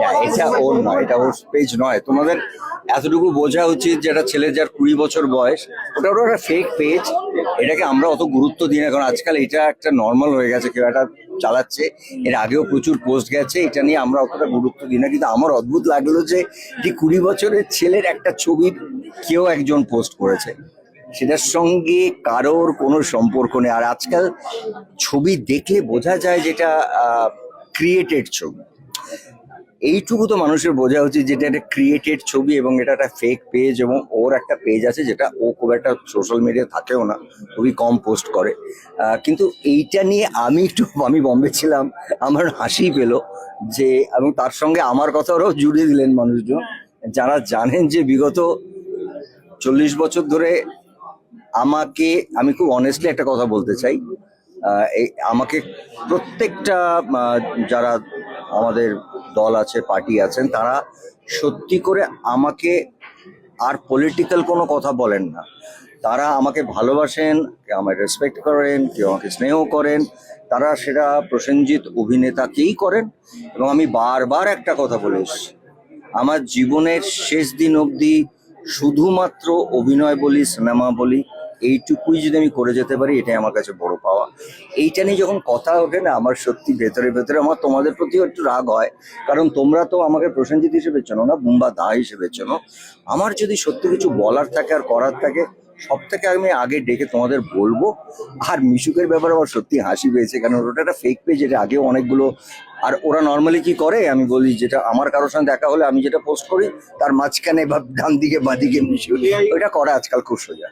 না, এটা ওর নয়, এটা ওর পেজ নয়। তোমাদের এতটুকু বোঝা উচিত, যেটা ছেলে যার 20 বছর বয়স, ওটা ওটা একটা ফেক পেজ। এটাকে আমরা অত গুরুত্ব দিই না, কারণ আজকাল এটা একটা নর্মাল হয়ে গেছে, কেউ একটা চালাচ্ছে। এর আগেও প্রচুর পোস্ট গেছে, এটা নিয়ে আমরা অতটা গুরুত্ব দিই না। কিন্তু আমার অদ্ভুত লাগলো যে 20 বছরের ছেলের একটা ছবি কেউ একজন পোস্ট করেছে, সেটার সঙ্গে কারোর কোনো সম্পর্ক নেই। আর আজকাল ছবি দেখলে বোঝা যায় যেটা ক্রিয়েটেড ছবি। এইটুকু তো মানুষের বোঝা উচিত যেটা একটা ক্রিয়েটেড ছবি এবং এটা একটা ফেক পেজ। এবং ওর একটা পেজ আছে, যেটা ও খুব একটা সোশ্যাল মিডিয়া থাকেও না, খুবই কম পোস্ট করে। কিন্তু এইটা নিয়ে আমি বম্বে ছিলাম, আমার হাসি পেলো যে, এবং তার সঙ্গে আমার কথা ওরাও জুড়ে দিলেন মানুষজন যারা জানেন যে বিগত 40 বছর ধরে আমাকে, আমি খুব অনেস্টলি একটা কথা বলতে চাই, আমাকে প্রত্যেকটা যারা আমাদের দল আছে, পার্টি আছেন, তারা সত্যি করে আমাকে আর পলিটিক্যাল কোনো কথা বলেন না। তারা আমাকে ভালোবাসেন, কেউ আমাকে রেসপেক্ট করেন, কেউ আমাকে স্নেহ করেন। তারা সেটা প্রসেনজিৎ অভিনেতাকেই করেন। এবং আমি বারবার একটা কথা বলে এসেছি, আমার জীবনের শেষ দিন অবধি শুধুমাত্র অভিনয় বলি, সিনেমা বলি, এইটুকুই যদি আমি করে যেতে পারি, এটাই আমার কাছে বড় পাওয়া। এইটা নিয়ে যখন কথা ওঠে না, আমার সত্যি ভেতরে ভেতরে আমার তোমাদের প্রতিও একটু রাগ হয়, কারণ তোমরা তো আমাকে প্রসেনজিৎ হিসেবে চেনো না, বুম্বা দা হিসেবে চেনো। আমার যদি সত্যি কিছু বলার থাকে আর করার থাকে, সব থেকে আমি আগে ডেকে তোমাদের বলবো। আর মিশুকের ব্যাপারে আমার সত্যি হাসি পেয়েছে, কারণ ওটা একটা ফেক পেজ, এটা আগেও অনেকগুলো। আর ওরা নর্মালি কি করে আমি বলি, যেটা আমার কারোর সঙ্গে দেখা হলে আমি যেটা পোস্ট করি, তার মাঝখানে বা ডান দিকে বাঁ দিকে মিশু, ওইটা করা আজকাল খুব সোজা।